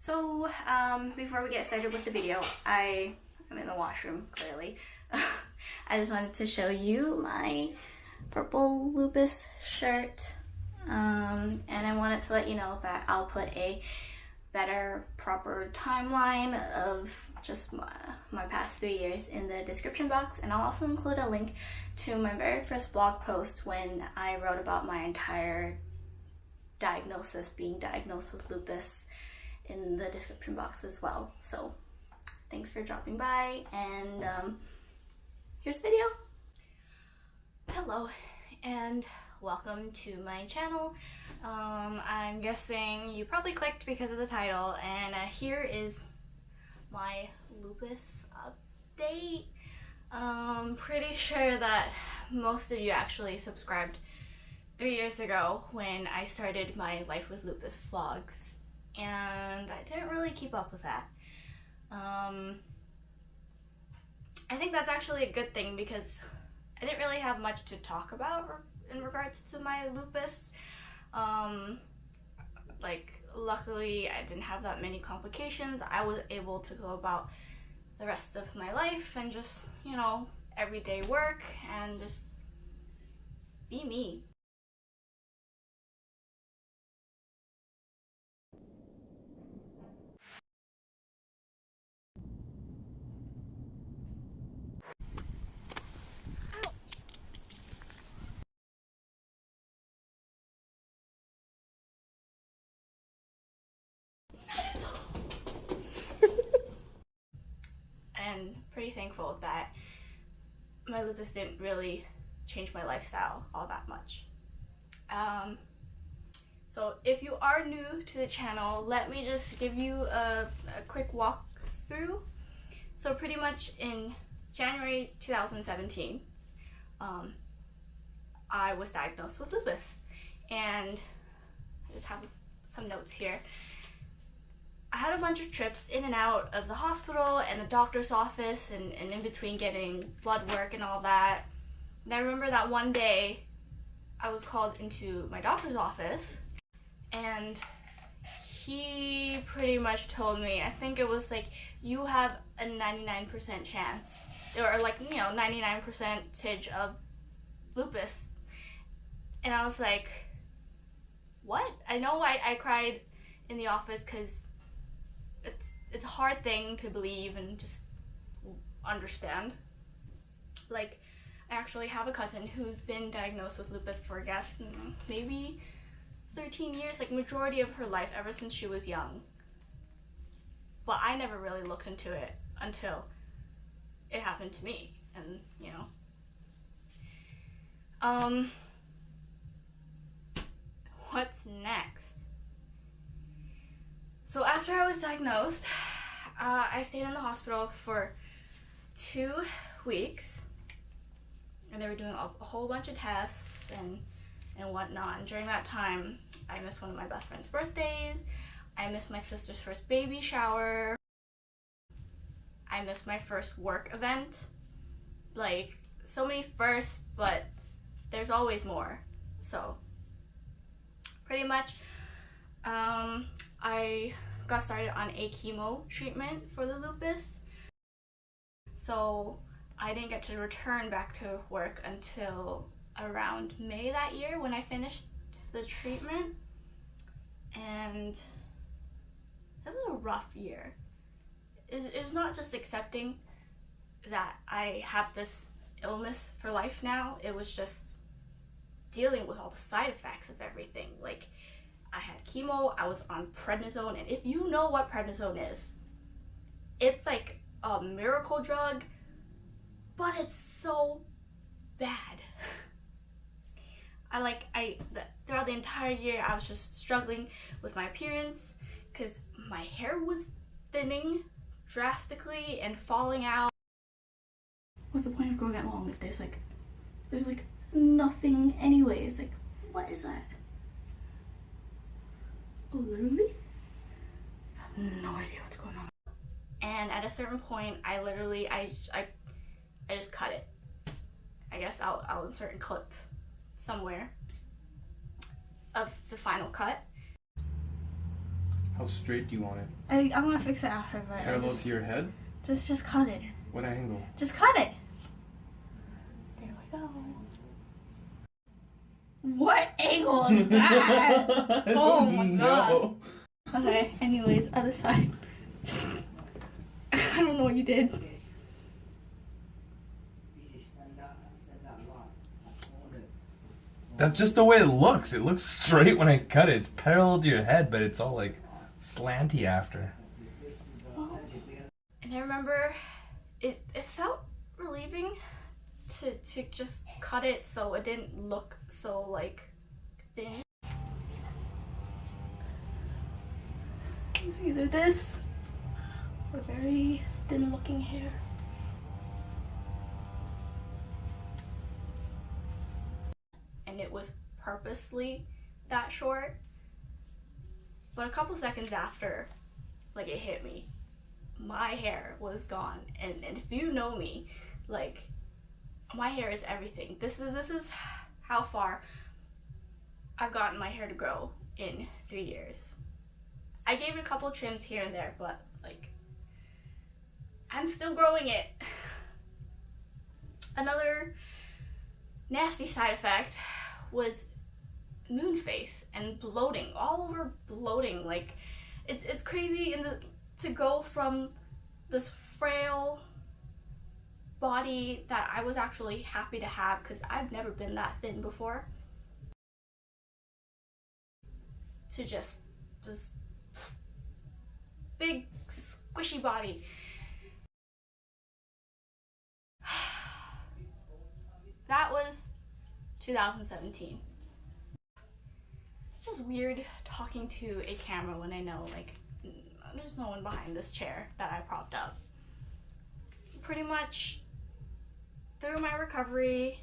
So, before we get started with the video, I'm in the washroom, clearly. I just wanted to show you my purple Lupus shirt. And I wanted to let you know that I'll put a better, proper timeline of just my past 3 years in the description box. And I'll also include a link to my very first blog post when I wrote about my entire diagnosis, being diagnosed with lupus, in the description box as well. So thanks for dropping by, and here's the video. Hello and welcome to my channel. I'm guessing you probably clicked because of the title, and here is my lupus update. Pretty sure that most of you actually subscribed 3 years ago when I started my Life with Lupus vlogs, and I didn't really keep up with that. I think that's actually a good thing because I didn't really have much to talk about in regards to my lupus. Luckily I didn't have that many complications. I was able to go about the rest of my life and just, you know, everyday work and just be me. And pretty thankful that my lupus didn't really change my lifestyle all that much. So if you are new to the channel, let me just give you a quick walkthrough. So pretty much in January 2017, I was diagnosed with lupus, and I just have some notes here. I had a bunch of trips in and out of the hospital and the doctor's office, and in between getting blood work and all that. And I remember that one day I was called into my doctor's office, and he pretty much told me, I think it was like, you have a 99% chance, or like, you know, 99% of lupus. And I was like, what? I know I cried in the office because it's a hard thing to believe and just understand. Like, I actually have a cousin who's been diagnosed with lupus for, I guess, maybe 13 years, like majority of her life, ever since she was young. But I never really looked into it until it happened to me, and you know. What's next? So after I was diagnosed, I stayed in the hospital for 2 weeks, and they were doing a whole bunch of tests and whatnot. And during that time, I missed one of my best friend's birthdays. I missed my sister's first baby shower. I missed my first work event. Like, so many firsts, but there's always more. So pretty much, I got started on a chemo treatment for the lupus. So I didn't get to return back to work until around May that year when I finished the treatment. And it was a rough year. It was not just accepting that I have this illness for life now, it was just dealing with all the side effects of everything. Like, I had chemo, I was on prednisone, and if you know what prednisone is, it's like a miracle drug, but it's so bad. Throughout the entire year, I was just struggling with my appearance because my hair was thinning drastically and falling out. What's the point of growing it long if there's like nothing anyways? Like, what is that? Oh, literally? I have no idea what's going on. And at a certain point, I just cut it. I guess I'll insert a clip somewhere of the final cut. How straight do you want it? I'm gonna fix it after, but Parallel to your head? Just cut it. What angle? Just cut it. There we go. What angle is that? Oh my god. Okay, anyways, other side. I don't know what you did. That's just the way it looks. It looks straight when I cut it. It's parallel to your head, but it's all like slanty after. And I remember it felt relieving to just cut it so it didn't look so like thin. It's either this or very thin looking hair. And it was purposely that short, but a couple seconds after, like, it hit me, my hair was gone. And if you know me, like, my hair is everything. This is how far I've gotten my hair to grow in 3 years. I gave it a couple trims here and there, but like, I'm still growing it. Another nasty side effect was moon face and bloating, all over bloating. Like, it's crazy to go from this frail body that I was actually happy to have, because I've never been that thin before, to just this big squishy body. That was 2017. It's just weird talking to a camera when I know, like, there's no one behind this chair that I propped up. Pretty much through my recovery,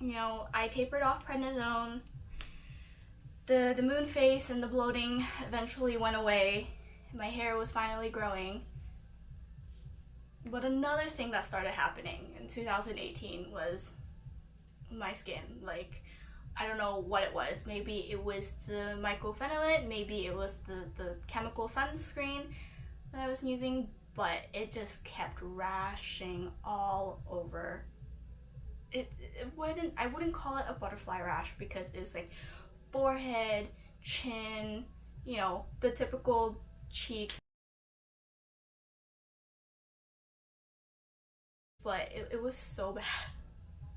you know, I tapered off prednisone. The moon face and the bloating eventually went away. My hair was finally growing. But another thing that started happening in 2018 was my skin. Like, I don't know what it was. Maybe it was the mycophenolate, maybe it was the chemical sunscreen that I was using, but it just kept rashing all over. I wouldn't call it a butterfly rash, because it's like forehead, chin, you know, the typical cheeks. But it was so bad.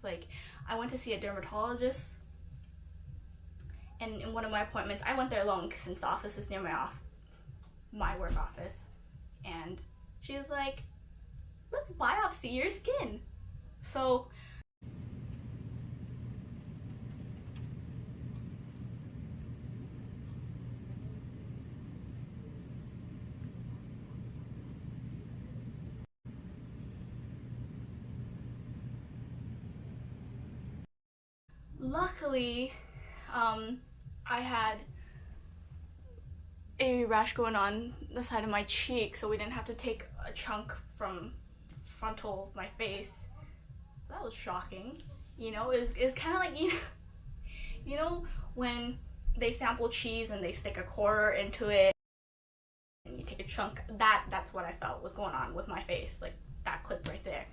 Like, I went to see a dermatologist, and in one of my appointments, I went there alone since the office is near my work office, and she was like, let's biopsy your skin. So luckily, I had a rash going on the side of my cheek, so we didn't have to take a chunk from frontal of my face. That was shocking. You know, it was kind of like, you know when they sample cheese and they stick a quarter into it and you take a chunk. That's what I felt was going on with my face, like that clip right there.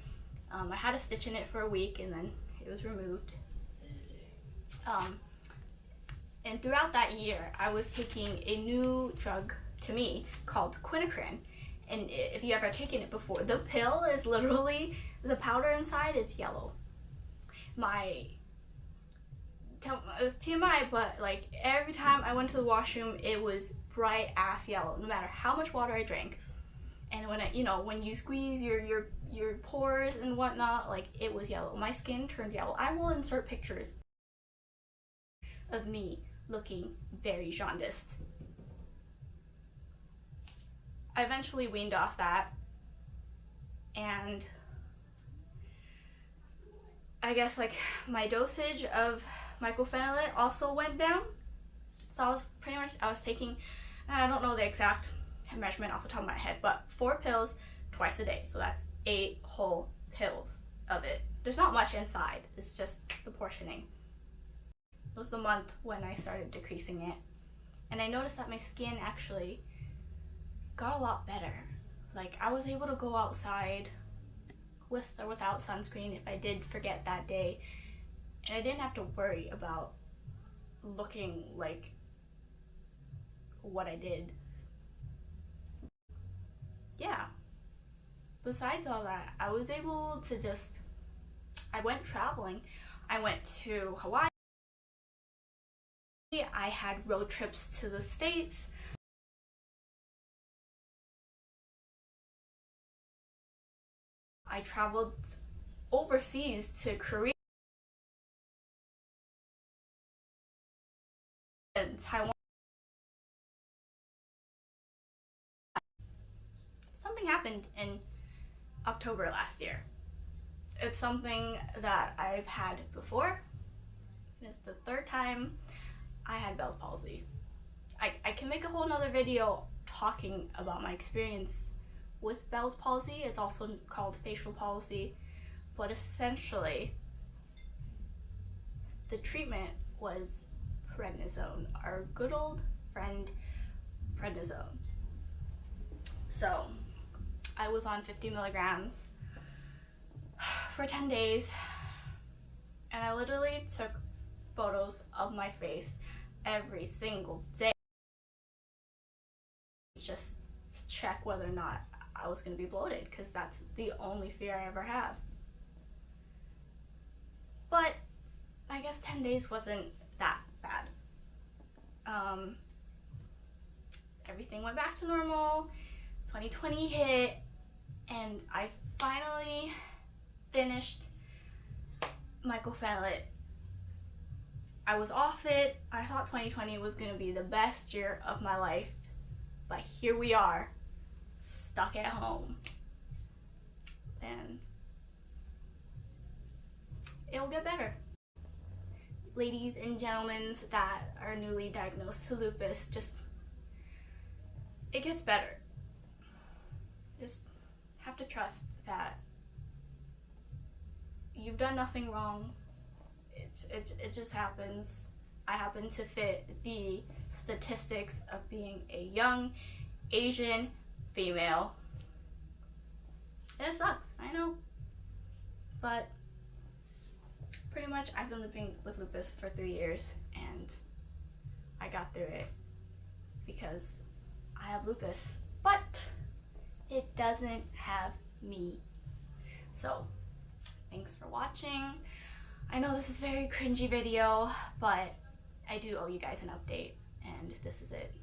I had a stitch in it for a week, and then it was removed. And throughout that year, I was taking a new drug to me called quinacrine. And if you ever taken it before, the pill is literally, the powder inside is yellow. It's TMI, but like every time I went to the washroom, it was bright ass yellow, no matter how much water I drank. And when you squeeze your pores and whatnot, like, it was yellow. My skin turned yellow. I will insert pictures of me looking very jaundiced. I eventually weaned off that, and I guess like my dosage of mycophenolate also went down. So I was taking, I don't know the exact measurement off the top of my head, but 4 pills twice a day. So that's 8 whole pills of it. There's not much inside, it's just the portioning. It was the month when I started decreasing it. And I noticed that my skin actually got a lot better. Like, I was able to go outside with or without sunscreen if I did forget that day, and I didn't have to worry about looking like what I did. Yeah. Besides all that, I was able to I went traveling. I went to Hawaii. I had road trips to the States. I traveled overseas to Korea and Taiwan. Something happened in October last year. It's something that I've had before. It's the third time I had Bell's palsy. I can make a whole nother video talking about my experience with Bell's palsy. It's also called facial palsy, but essentially the treatment was prednisone, our good old friend prednisone. So I was on 50 milligrams for 10 days, and I literally took photos of my face every single day just to check whether or not I was going to be bloated, because that's the only fear I ever have. But I guess 10 days wasn't that bad. Everything went back to normal. 2020 hit, and I finally finished mycophenolate. I was off it. I thought 2020 was going to be the best year of my life, but here we are, stuck at home. And it'll get better. Ladies and gentlemen that are newly diagnosed to lupus, it gets better. Just have to trust that you've done nothing wrong. It just happens. I happen to fit the statistics of being a young Asian female. And it sucks, I know. But pretty much I've been living with lupus for 3 years, and I got through it because I have lupus, but it doesn't have me. So thanks for watching. I know this is a very cringy video, but I do owe you guys an update, and this is it.